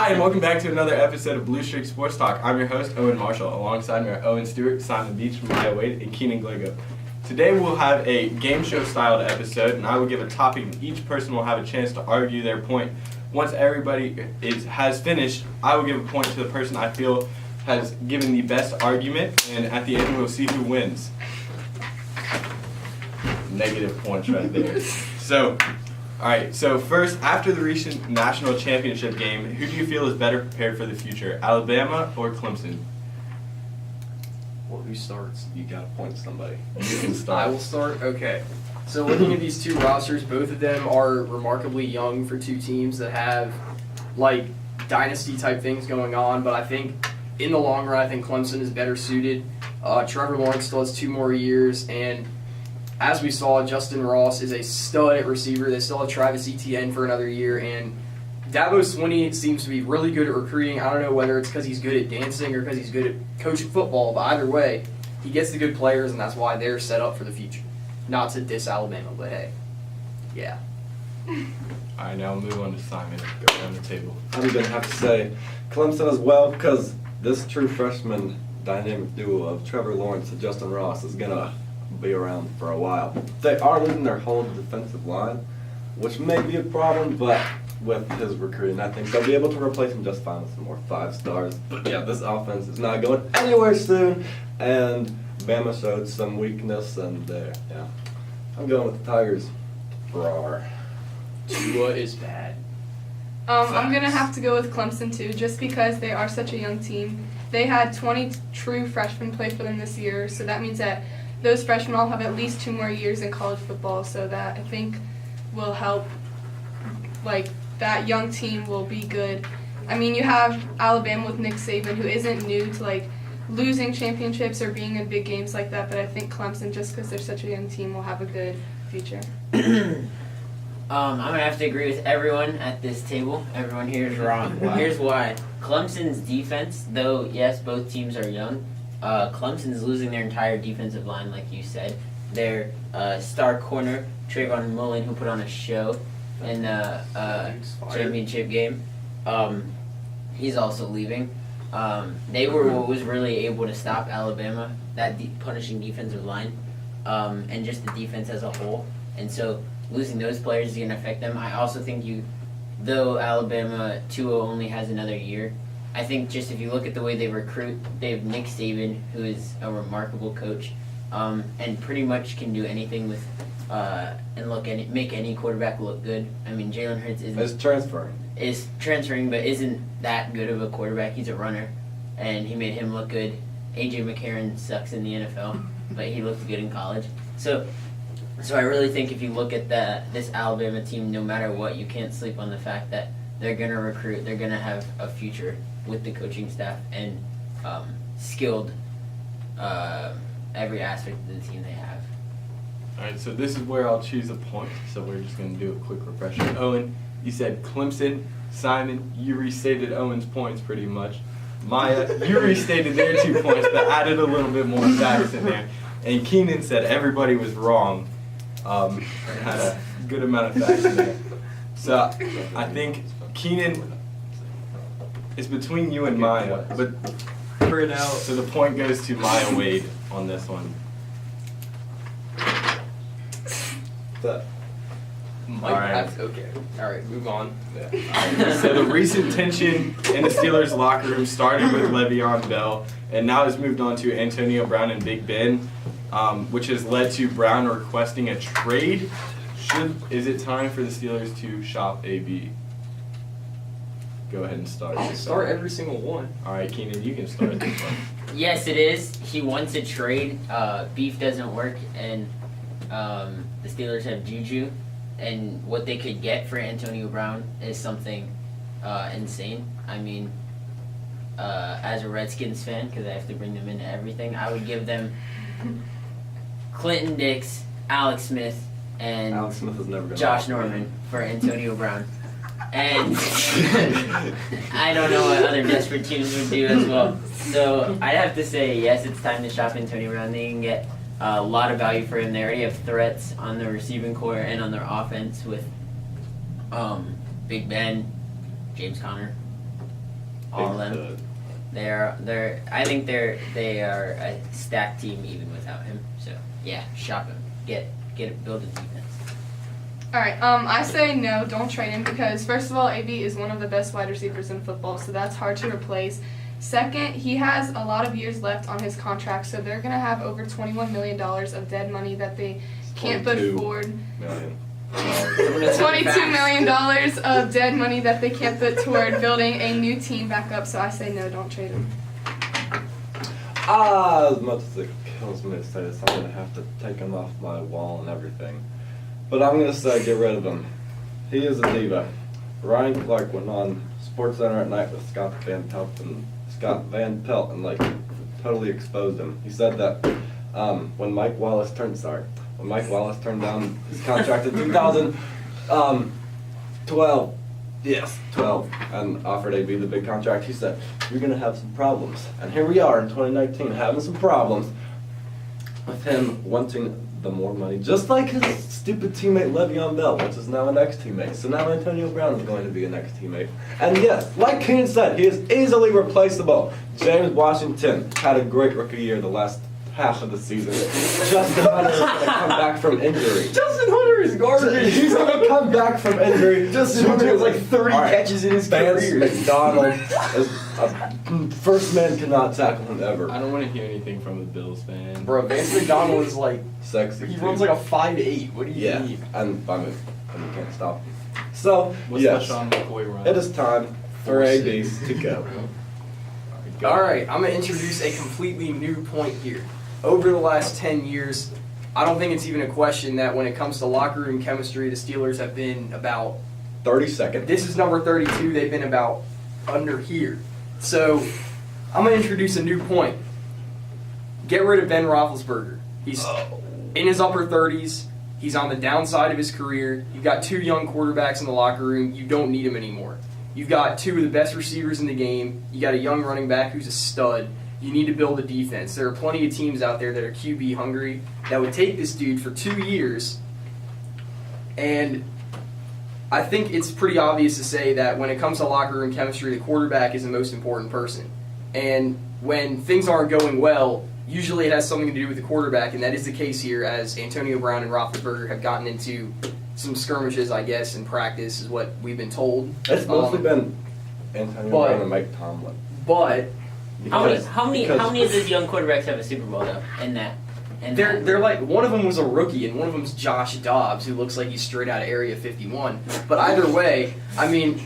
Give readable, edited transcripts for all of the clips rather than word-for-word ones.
Hi, and welcome back to another episode of Blue Streak Sports Talk. I'm your host, Owen Marshall. Alongside me are Owen Stewart, Simon Beach, Maya Wade, and Keenan Gligo. Today we'll have a game show styled episode, and I will give a topic, and each person will have a chance to argue their point. Once everybody has finished, I will give a point to the person I feel has given the best argument, and at the end we'll see who wins. Negative points right there. Alright, so first, after the recent national championship game, who do you feel is better prepared for the future, Alabama or Clemson? Well, who starts? You gotta point somebody. You can start. I will start? Okay. So looking at these two rosters, both of them are remarkably young for two teams that have, like, dynasty-type things going on, but I think in the long run, I think Clemson is better suited. Trevor Lawrence still has 2 more years, and as we saw, Justin Ross is a stud at receiver. They still have Travis Etienne for another year, and Dabo Swinney seems to be really good at recruiting. I don't know whether it's because he's good at dancing or because he's good at coaching football, but either way, he gets the good players, and that's why they're set up for the future. Not to diss Alabama, but hey, yeah. Alright, now we'll move on to Simon. Go down the table. I'm gonna have to say Clemson as well, because this true freshman dynamic duo of Trevor Lawrence and Justin Ross is gonna be around for a while. They are losing their whole defensive line, which may be a problem, but with his recruiting, I think they'll be able to replace him just fine with some more 5 stars. But yeah, this offense is not going anywhere soon, and Bama showed some weakness, and yeah, I'm going with the Tigers. Roar. Tua is bad. I'm going to have to go with Clemson, too, just because they are such a young team. They had 20 true freshmen play for them this year, so that means that those freshmen all have at least 2 more years in college football, so that I think will help, like, that young team will be good. I mean, you have Alabama with Nick Saban, who isn't new to, like, losing championships or being in big games like that, but I think Clemson, just because they're such a young team, will have a good future. I'm going to have to agree with everyone at this table. Everyone here is wrong. Wow. Here's why. Clemson's defense, though, yes, both teams are young, Clemson's losing their entire defensive line, like you said. Their star corner, Trayvon Mullen, who put on a show in the championship game, he's also leaving. They were what was really able to stop Alabama, that punishing defensive line, and just the defense as a whole. And so losing those players is going to affect them. I also think though Alabama, Tua only has another year, I think just if you look at the way they recruit, they have Nick Saban, who is a remarkable coach, and pretty much can do anything with and make any quarterback look good. I mean, Jalen Hurts is transferring, but isn't that good of a quarterback. He's a runner, and he made him look good. A.J. McCarron sucks in the NFL, but he looked good in college. So I really think if you look at this Alabama team, no matter what, you can't sleep on the fact that they're going to recruit, they're going to have a future with the coaching staff and skilled every aspect of the team they have. Alright, so this is where I'll choose a point, so we're just going to do a quick refresher. Owen, you said Clemson. Simon, you restated Owen's points pretty much. Maya, you restated their 2 points, but added a little bit more facts in there. And Keenan said everybody was wrong. Had a good amount of facts in there. So I think Keenan is between you and Maya, but for now, so the point goes to Maya Wade on this one. Okay. All right, move on. Yeah. So the recent tension in the Steelers locker room started with Le'Veon Bell, and now has moved on to Antonio Brown and Big Ben, which has led to Brown requesting a trade. Is it time for the Steelers to shop AB? Go ahead and start. I'll start every single one. All right, Keenan, you can start this one. Yes, it is. He wants a trade. Beef doesn't work, and the Steelers have Juju, and what they could get for Antonio Brown is something insane. I mean, as a Redskins fan, because I have to bring them into everything, I would give them Clinton Dix, Alex Smith, and Alex Smith is never gonna Josh Norman for Antonio Brown. And I don't know what other desperate teams would do as well. So I'd have to say, yes, it's time to shop Antonio Brown. They can get a lot of value for him. They already have threats on the receiving core and on their offense with Big Ben, James Conner. all of them. I think they are a stacked team even without him. So yeah, shop him. Build a defense. All right. I say no. Don't trade him because first of all, AB is one of the best wide receivers in football, so that's hard to replace. Second, he has a lot of years left on his contract, so they're gonna have over $21 million of dead money that they can't put 22 forward. million. $22 million of dead money that they can't put toward building a new team back up. So I say no. Don't trade him. As much as it kills me to say this, I'm gonna have to take him off my wall and everything. But I'm gonna say get rid of him. He is a diva. Ryan Clark went on SportsCenter at night with Scott Van Pelt and like totally exposed him. He said that when Mike Wallace turned down his contract in 2012, yes, 12, and offered AB the big contract, he said, "You're gonna have some problems." And here we are in 2019 having some problems with him wanting the more money, just like his stupid teammate Le'Veon Bell, which is now an ex-teammate. So now Antonio Brown is going to be an ex-teammate. And yes, like Keenan said, he is easily replaceable. James Washington had a great rookie year the last half of the season. Justin Hunter is going to come back from injury. Justin Hunter is garbage. He's going to come back from injury. Justin Hunter has like 30 catches in his Vance career. McDonald is first man cannot tackle him ever. I don't want to hear anything from a Bills fan. Bro, Vance McDonald is like, Sexy. he too. runs like a 5'8". What do you Yeah, need? and you can't stop him. So, What's yes, that Sean McCoy run? it is time for ABs to go. Alright, I'm going to introduce a completely new point here. Over the last 10 years, I don't think it's even a question that when it comes to locker room chemistry, the Steelers have been about, 30 seconds. this is number 32, they've been about under here. So, I'm going to introduce a new point. Get rid of Ben Roethlisberger. He's in his upper 30s. He's on the downside of his career. You've got two young quarterbacks in the locker room. You don't need him anymore. You've got two of the best receivers in the game. You got a young running back who's a stud. You need to build a defense. There are plenty of teams out there that are QB hungry that would take this dude for 2 years. And I think it's pretty obvious to say that when it comes to locker room chemistry, the quarterback is the most important person. And when things aren't going well, usually it has something to do with the quarterback, and that is the case here as Antonio Brown and Roethlisberger have gotten into some skirmishes, I guess, in practice is what we've been told. It's mostly been Antonio Brown and Mike Tomlin. But How many because- of those young quarterbacks have a Super Bowl though? they're like, one of them was a rookie and one of them's Josh Dobbs, who looks like he's straight out of Area 51. But either way, I mean,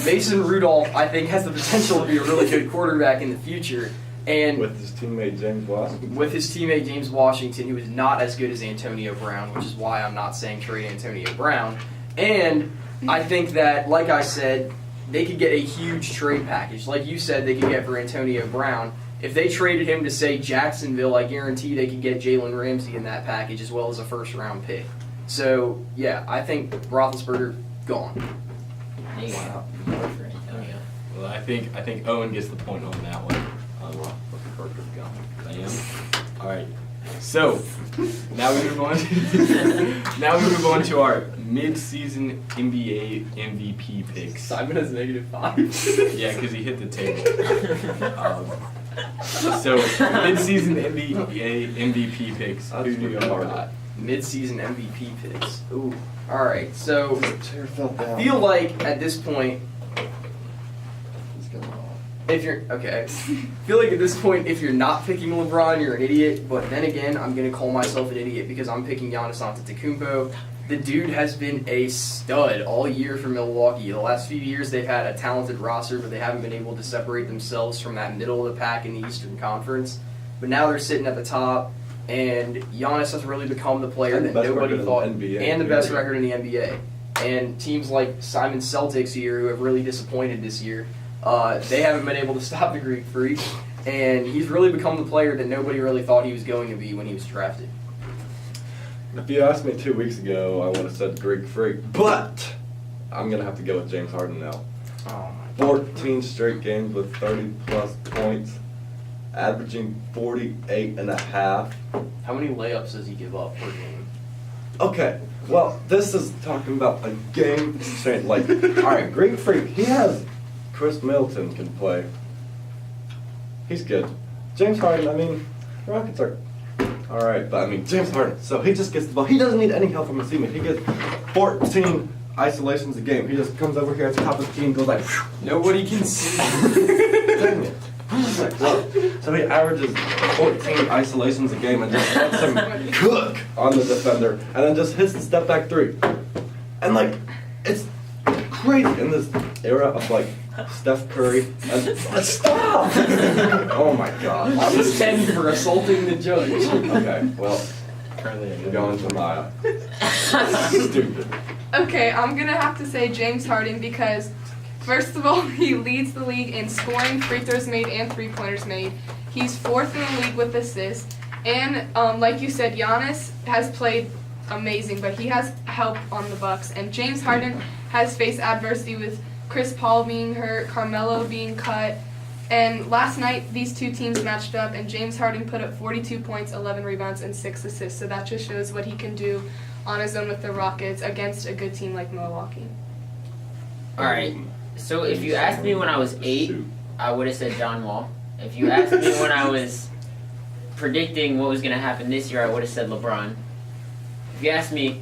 Mason Rudolph, I think, has the potential to be a really good quarterback in the future. And With his teammate James Washington. with his teammate James Washington, who is not as good as Antonio Brown, which is why I'm not saying trade Antonio Brown. And I think that, like I said, they could get a huge trade package. Like you said, they could get for Antonio Brown. If they traded him to, say, Jacksonville, I guarantee they could get Jalen Ramsey in that package as well as a first-round pick. So, yeah, I think Roethlisberger, gone. There you go. Vote for Antonio. Well, I think Owen gets the point on that one. I am. All right. So now we move on. To our mid-season NBA MVP picks. Simon has -5. Yeah, because he hit the table. So mid-season NBA MVP picks. That's Who do you retarded. got? Mid-season MVP picks. Ooh. All right, so Chair fell I down. feel like at this point, It's gonna fall. if you're okay, I feel like at this point, if you're not picking LeBron, you're an idiot. But then again, I'm gonna call myself an idiot because I'm picking Giannis Antetokounmpo. The dude has been a stud all year for Milwaukee. The last few years, they've had a talented roster, but they haven't been able to separate themselves from that middle of the pack in the Eastern Conference. But now they're sitting at the top, and Giannis has really become the player And the that best nobody record in thought, the NBA, and the best period. record in the NBA. And teams like Simon Celtics here, who have really disappointed this year, they haven't been able to stop the Greek Freak, and he's really become the player that nobody really thought he was going to be when he was drafted. If you asked me 2 weeks ago, I would have said Greek Freak, but I'm gonna have to go with James Harden now. Oh 14 straight games with 30-plus points, averaging 48.5. How many layups does he give up per game? Okay, well, this is talking about a game straight. Like, all right, Greek Freak, he has Chris Middleton can play. He's good. James Harden, I mean, Rockets are alright, but I mean, James Harden, so he just gets the ball. He doesn't need any help from his teammate. He gets 14 isolations a game. He just comes over here at the top of the key and goes like, Nobody can see. dang it. Like, whoa. So he averages 14 isolations a game and just lets him cook on the defender and then just hits the step back three. And like, it's crazy in this era of like Steph Curry and stop! Oh my god. I'm just 10 for assaulting the judge. Okay, well, Currently, we're going to Maya. Stupid. Okay, I'm gonna have to say James Harden because, first of all, he leads the league in scoring, free throws made, and three-pointers made. He's 4th in the league with assists. And like you said, Giannis has played amazing, but he has help on the Bucks. And James Harden has faced adversity with Chris Paul being hurt, Carmelo being cut. And last night, these two teams matched up, and James Harden put up 42 points, 11 rebounds, and 6 assists. So that just shows what he can do on his own with the Rockets against a good team like Milwaukee. All right. So if you asked me when I was 8, Shoot. I would have said John Wall. If you asked me when I was predicting what was going to happen this year, I would have said LeBron. If you asked me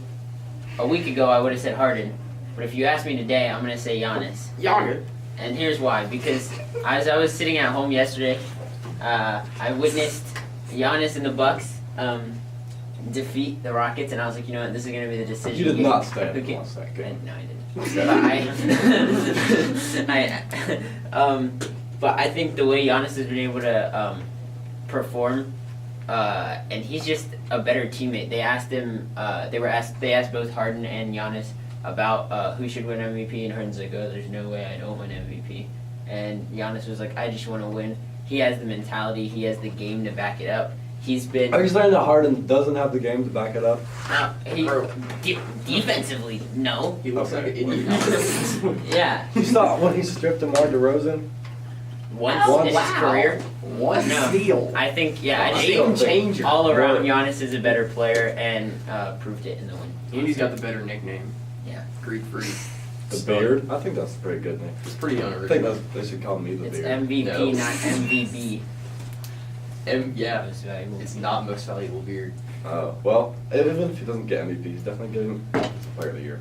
a week ago, I would have said Harden. But if you ask me today, I'm going to say Giannis. Younger. And here's why. Because as I was sitting at home yesterday, I witnessed Giannis and the Bucks defeat the Rockets, and I was like, you know what, this is going to be the decision. You did game. not stay Who at can- one second. No, I didn't. But I think the way Giannis has been able to perform, and he's just a better teammate. They asked him. They asked both Harden and Giannis about who should win MVP, and Harden's like, "Oh, there's no way I don't win MVP." And Giannis was like, "I just want to win." He has the mentality. He has the game to back it up. He's been. Are you saying that Harden doesn't have the game to back it up? Defensively, no. He looks like an Okay. idiot. Yeah, You saw when he stripped DeMar DeRozan? once Oh, in his wow. career. One No. steal. I think, yeah, I Game think changer. all around Really? Giannis is a better player and proved it in the win. And he's got the better nickname. Yeah. Greek Freak. The Beard? I think that's a pretty good name. It's pretty I think unoriginal. they should call me the It's Beard. MVP, No. not MVP. Yeah, Most valuable. it's not most valuable beard. Well, even if he doesn't get MVP, he's definitely getting Player of the Year.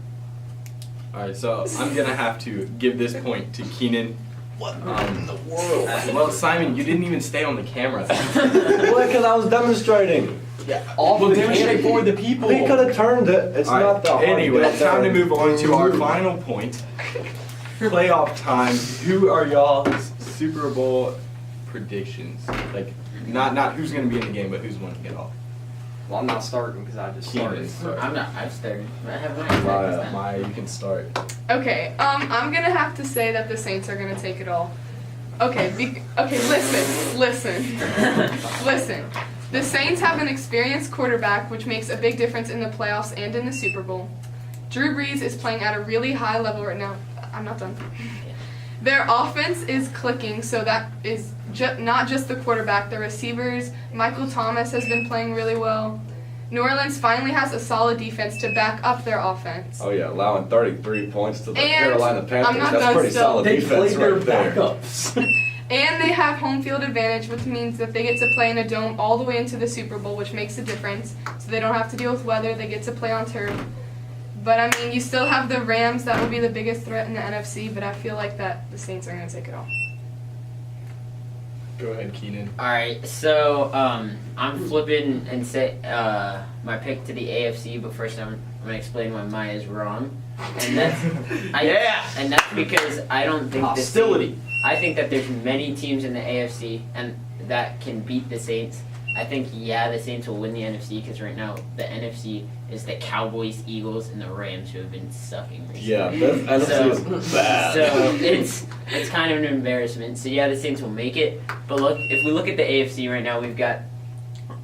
Alright, so I'm gonna have to give this point to Keenan. What in the world? Well, Simon, you didn't even stay on the camera. Well, because I was demostrating. Yeah, all Well, the demonstrate camera for the people. He could have turned it. It's Alright, not that hard. anyway, Get it's time to there. move on to our final point. Playoff time. Who are y'all's Super Bowl predictions? Like, not who's gonna be in the game, but who's going to get off. Well, I'm not starting because I just Keenan, started. I'm not. I've started. I have mine. Maya. Maya, you can start. Okay, I'm gonna have to say that the Saints are gonna take it all. Okay, listen. The Saints have an experienced quarterback, which makes a big difference in the playoffs and in the Super Bowl. Drew Brees is playing at a really high level right now. I'm not done. Their offense is clicking, so that is not just the quarterback, the receivers. Michael Thomas has been playing really well. New Orleans finally has a solid defense to back up their offense. Oh yeah, allowing 33 points to the And Carolina Panthers. I'm not That's done pretty still. solid They defense played their right there. backups. And they have home field advantage, which means that they get to play in a dome all the way into the Super Bowl, which makes a difference. So they don't have to deal with weather, they get to play on turf. But I mean, you still have the Rams, that will be the biggest threat in the NFC, but I feel like that the Saints are going to take it all. Go ahead, Keenan. All right, so I'm flipping and say my pick to the AFC, but first I'm gonna explain why Maya is wrong, and that's and that's because I don't think Hostility. I think that there's many teams in the AFC and that can beat the Saints. I think the Saints will win the NFC because right now the NFC is the Cowboys, Eagles, and the Rams who have been sucking recently. Yeah, this NFC is bad. So it's kind of an embarrassment. So the Saints will make it. But look, if we look at the AFC right now, we've got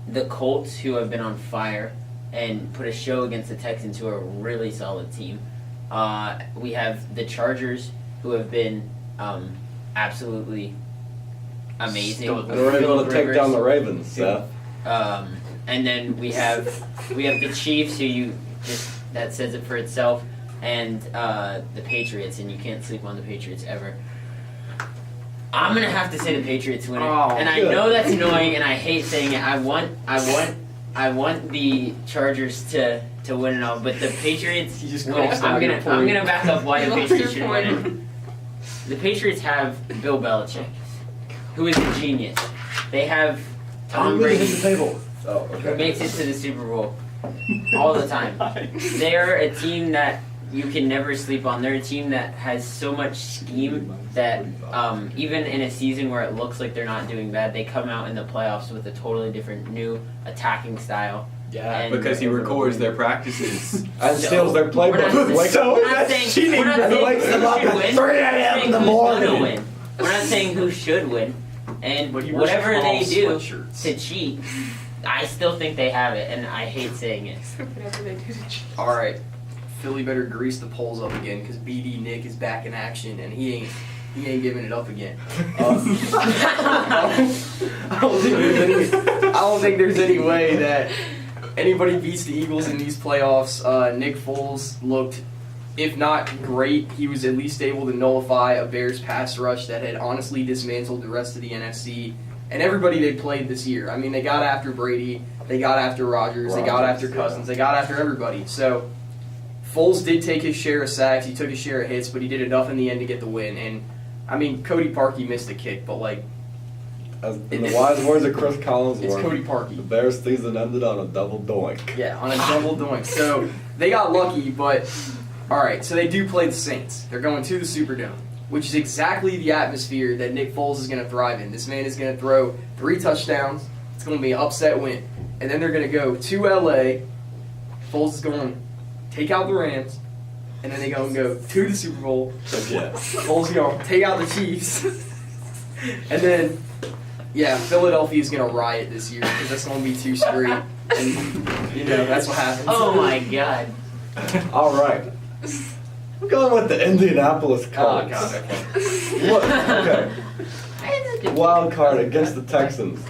the Colts who have been on fire and put a show against the Texans, who are a really solid team. We have the Chargers who have been absolutely amazing. They're able to take down the Ravens, Seth. And then we have the Chiefs, who that says it for itself, and the Patriots, and you can't sleep on the Patriots ever. I'm gonna have to say the Patriots win it. Oh, and I good. know that's annoying, and I hate saying it. I want the Chargers to win it all, but the Patriots. You just win it. crossed I'm out your gonna point. back up why You the lost Patriots your should win point. it. The Patriots have Bill Belichick, who is a genius. They have Tom Brady, table. Oh, who makes it to the Super Bowl all the time. They are a team that you can never sleep on. They're a team that has so much scheme that even in a season where it looks like they're not doing bad, they come out in the playoffs with a totally different new attacking style. Yeah, And- because he records their practices. And steals their We're not- playbook. Wakes up. we're not saying- we're not saying Wakes who them up should at win. 3 We're a.m. in the saying who's gonna morning. win. We're not saying who should win. And But he wears whatever they Carl's do sweatshirts. to cheat, I still think they have it, and I hate saying it. Whatever they do to cheat. All right, Philly better grease the polls up again because BD Nick is back in action and he ain't giving it up again. I don't think there's any way that anybody beats the Eagles in these playoffs. Nick Foles looked, if not great, he was at least able to nullify a Bears pass rush that had honestly dismantled the rest of the NFC and everybody they played this year. I mean, they got after Brady, they got after Rodgers, they got after Cousins, they got after everybody. So Foles did take his share of sacks, he took his share of hits, but he did enough in the end to get the win. And I mean, Cody Parkey missed a kick, but like, As in the wise words of Chris Collinsworth, it's Cody the Parkey. Bears season ended on a double doink. Yeah, on a double doink. So they got lucky, but all right. So they do play the Saints. They're going to the Superdome, which is exactly the atmosphere that Nick Foles is going to thrive in. This man is going to throw 3 touchdowns. It's going to be an upset win, and then they're going to go to LA. Foles is going to take out the Rams, and then they go and go to the Super Bowl. Yeah. Foles is going to take out the Chiefs, and then. Yeah, Philadelphia is going to riot this year because that's going to be 2 straight. And, you know, that's what happens. Oh my god. All right. I'm going with the Indianapolis Oh, Colts. God, okay. Look, okay. Wild card against the Texans.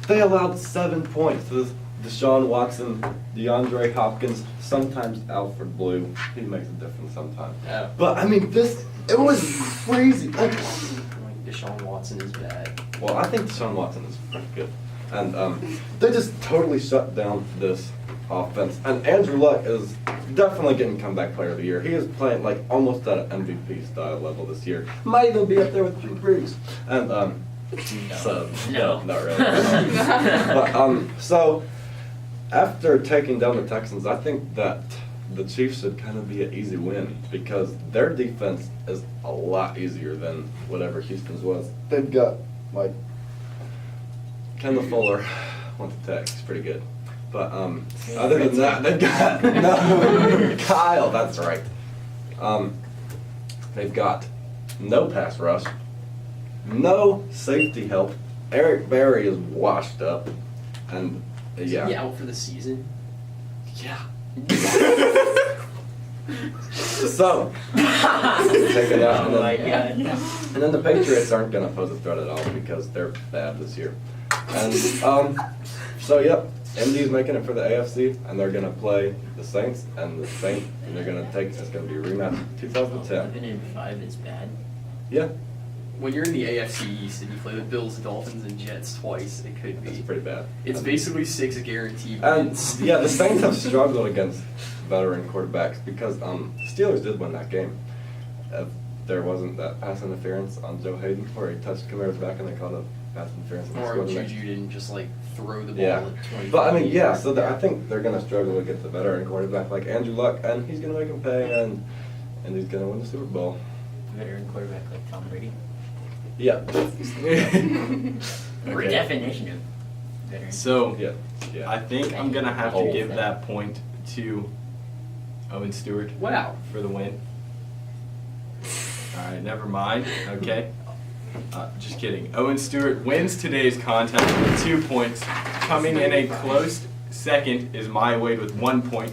They allowed 7 points to this Deshaun Watson, DeAndre Hopkins, sometimes Alfred Blue. He makes a difference sometimes. Yeah. But I mean, it was crazy. Like, Deshaun Watson is bad. well, I think Deshaun Watson is pretty good. And they just totally shut down this offense. And Andrew Luck is definitely getting comeback player of the year. He is playing like almost at an MVP style level this year. Might even be up there with Drew Brees. And so No. not really. But so after taking down the Texans, I think that the Chiefs should kind of be an easy win because their defense is a lot easier than whatever Houston's was. They've got like Kendall Fuller went to Tech. He's pretty good. But other than that, they've got no Kyle. That's right. They've got no pass rush, no safety help. Eric Berry is washed up, and Is yeah. he out for the season? Yeah. So, take it out. Oh my And god. then the Patriots aren't going to pose a threat at all because they're bad this year. And so, yep, MD's making it for the AFC, and they're going to play the Saints, and the Saints, and they're going to take, it's going to be a rematch of 2010. 11-5 is bad. Yeah, When you're in the AFC East and you play the Bills, Dolphins, and Jets twice, it could it's be. pretty bad. It's And- basically 6 guaranteed And wins. yeah, the Saints have struggled against veteran quarterbacks because Steelers did win that game. If there wasn't that pass interference on Joe Hayden where he touched Kamara's back and they called it pass interference. and they Or scored if the next- Juju didn't just like throw the ball Yeah. at 20. But I mean, yeah, so I think they're going to struggle against the veteran quarterback like Andrew Luck, and he's going to make him pay, and he's going to win the Super Bowl. Veteran quarterback like Tom Brady. Yeah. Or Okay. definition of veteran. So Yeah. Yeah. I think I'm gonna have to Oh. give that point to Owen Stewart Wow. for the win. All right, never mind. Okay. Just kidding. Owen Stewart wins today's contest with 2 points. Coming in a close second is My Wade with 1 point.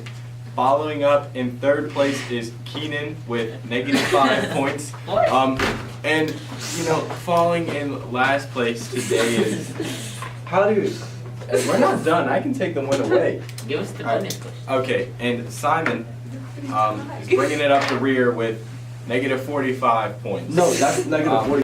Following up in third place is Keenan with -5 points. What? And you know, falling in last place today is. How do you? We're not done. I can take the win away. Give us the All right. bonus question. Okay, and Simon is bringing it up the rear with -45 points. No, that's negative Um, 40.